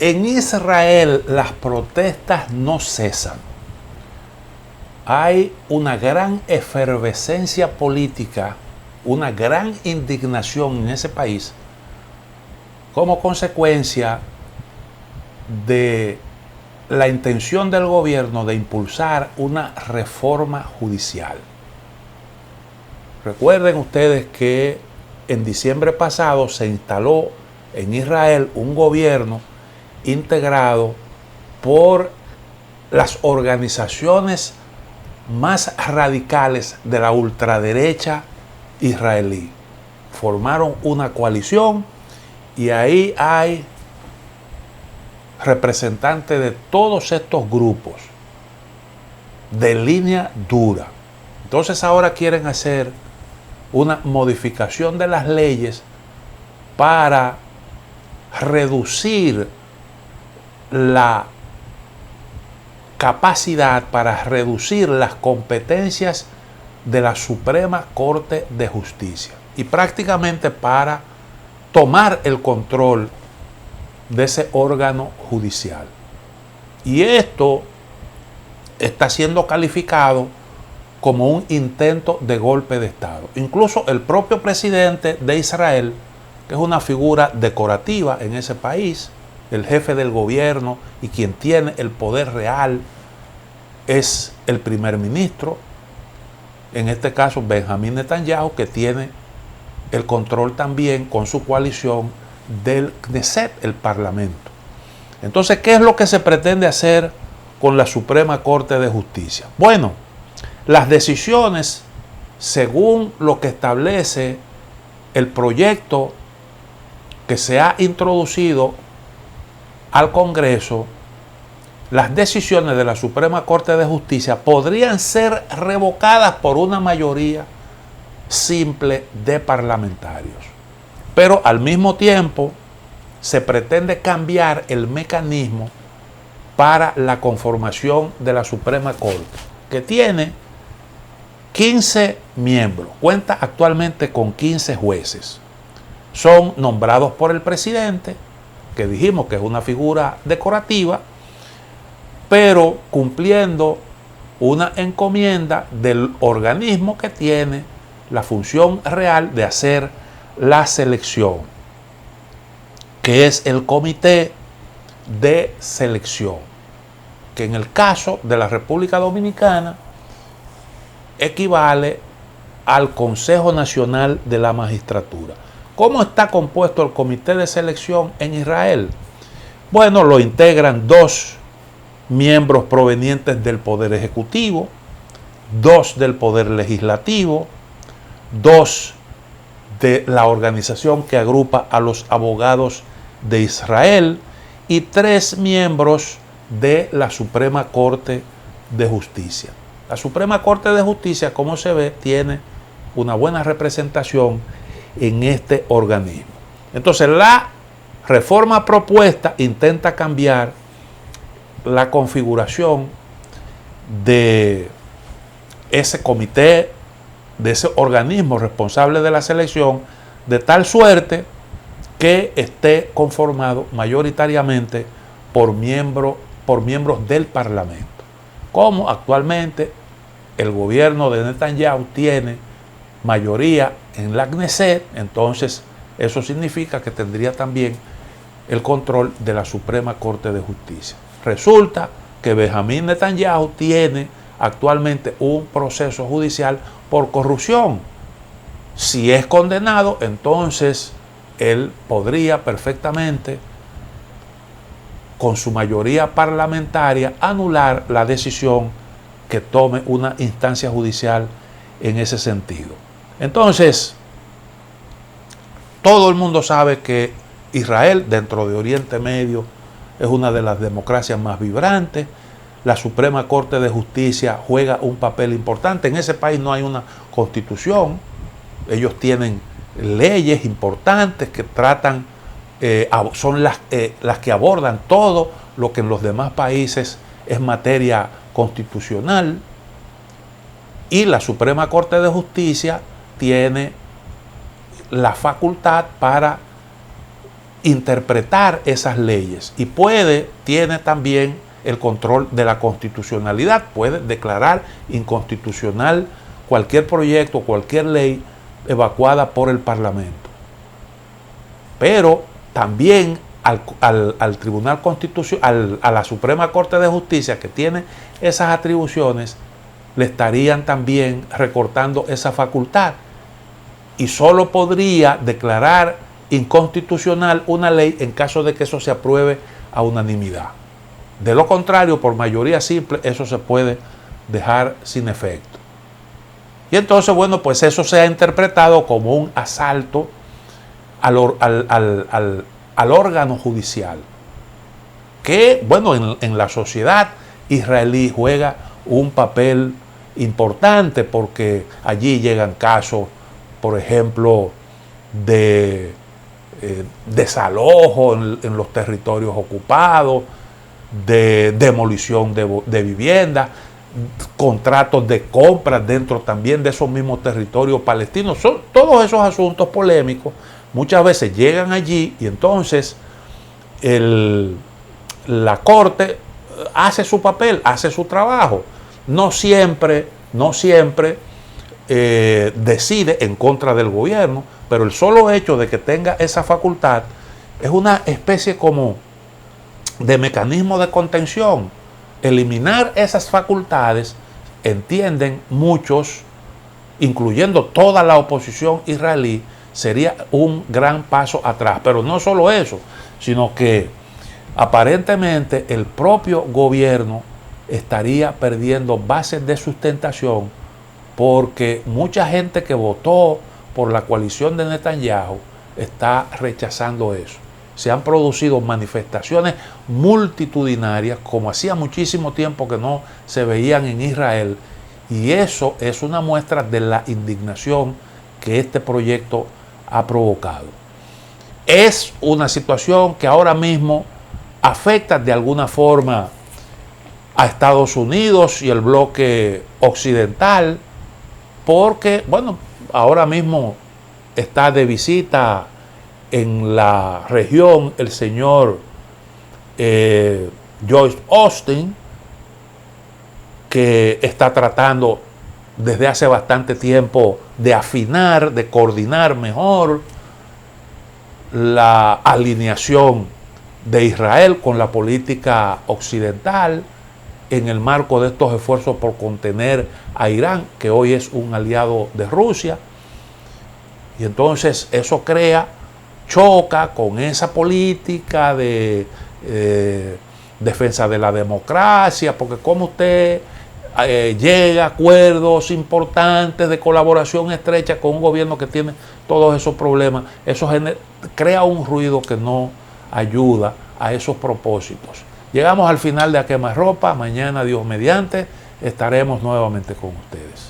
En Israel las protestas no cesan. Hay una gran efervescencia política, una gran indignación en ese país como consecuencia de la intención del gobierno de impulsar una reforma judicial. Recuerden ustedes que en diciembre pasado se instaló en Israel un gobierno integrado por las organizaciones más radicales de la ultraderecha israelí. Formaron una coalición y ahí hay representantes de todos estos grupos de línea dura. Entonces ahora quieren hacer una modificación de las leyes para reducir la capacidad, para reducir las competencias de la Suprema Corte de Justicia y prácticamente para tomar el control de ese órgano judicial. Y esto está siendo calificado como un intento de golpe de Estado. Incluso el propio presidente de Israel, que es una figura decorativa en ese país, el jefe del gobierno y quien tiene el poder real es el primer ministro, en este caso Benjamín Netanyahu, que tiene el control también con su coalición del Knesset, el Parlamento. Entonces, ¿qué es lo que se pretende hacer con la Suprema Corte de Justicia? Bueno, las decisiones, según lo que establece el proyecto que se ha introducido al Congreso, las decisiones de la Suprema Corte de Justicia podrían ser revocadas por una mayoría simple de parlamentarios. Pero al mismo tiempo se pretende cambiar el mecanismo para la conformación de la Suprema Corte, que tiene 15 miembros, cuenta actualmente con 15 jueces. Son nombrados por el presidente, que dijimos que es una figura decorativa, pero cumpliendo una encomienda del organismo que tiene la función real de hacer la selección, que es el Comité de Selección, que en el caso de la República Dominicana equivale al Consejo Nacional de la Magistratura. ¿Cómo está compuesto el Comité de Selección en Israel? Bueno, lo integran 2 miembros provenientes del Poder Ejecutivo, 2 del Poder Legislativo, 2 de la organización que agrupa a los abogados de Israel y 3 miembros de la Suprema Corte de Justicia. La Suprema Corte de Justicia, como se ve, tiene una buena representación en este organismo. Entonces, la reforma propuesta intenta cambiar la configuración de ese comité, de ese organismo responsable de la selección, de tal suerte que esté conformado mayoritariamente por miembros del Parlamento. Como actualmente el gobierno de Netanyahu tiene mayoría en la Knesset, entonces eso significa que tendría también el control de la Suprema Corte de Justicia. Resulta que Benjamín Netanyahu tiene actualmente un proceso judicial por corrupción. Si es condenado, entonces él podría perfectamente, con su mayoría parlamentaria, anular la decisión que tome una instancia judicial en ese sentido. Entonces, todo el mundo sabe que Israel, dentro de Oriente Medio, es una de las democracias más vibrantes. La Suprema Corte de Justicia juega un papel importante. En ese país no hay una constitución. Ellos tienen leyes importantes que tratan, son las que abordan todo lo que en los demás países es materia constitucional. Y la Suprema Corte de Justicia tiene la facultad para interpretar esas leyes y tiene también el control de la constitucionalidad, puede declarar inconstitucional cualquier proyecto, cualquier ley evacuada por el Parlamento. Pero también al Tribunal Constitucional, a la Suprema Corte de Justicia, que tiene esas atribuciones, le estarían también recortando esa facultad y solo podría declarar inconstitucional una ley en caso de que eso se apruebe a unanimidad. De lo contrario, por mayoría simple, eso se puede dejar sin efecto. Y entonces, bueno, pues eso se ha interpretado como un asalto al órgano judicial, que, bueno, en la sociedad israelí juega un papel importante porque allí llegan casos, por ejemplo, de desalojo en los territorios ocupados, de demolición de viviendas, contratos de compra dentro también de esos mismos territorios palestinos. Son todos esos asuntos polémicos, muchas veces llegan allí y entonces la Corte hace su papel, hace su trabajo. No siempre decide en contra del gobierno, pero el solo hecho de que tenga esa facultad es una especie como de mecanismo de contención. Eliminar esas facultades, entienden muchos, incluyendo toda la oposición israelí, sería un gran paso atrás. Pero no solo eso, sino que aparentemente el propio gobierno estaría perdiendo bases de sustentación porque mucha gente que votó por la coalición de Netanyahu está rechazando eso. Se han producido manifestaciones multitudinarias como hacía muchísimo tiempo que no se veían en Israel, y eso es una muestra de la indignación que este proyecto ha provocado. Es una situación que ahora mismo afecta de alguna forma a Estados Unidos y el bloque occidental, porque, bueno, ahora mismo está de visita en la región el señor Joyce Austin, que está tratando desde hace bastante tiempo de afinar, de coordinar mejor la alineación de Israel con la política occidental en el marco de estos esfuerzos por contener a Irán, que hoy es un aliado de Rusia. Y entonces eso choca con esa política de defensa de la democracia, porque como usted llega a acuerdos importantes de colaboración estrecha con un gobierno que tiene todos esos problemas, eso crea un ruido que no ayuda a esos propósitos. Llegamos al final de A Quemarropa. Mañana, Dios mediante, estaremos nuevamente con ustedes.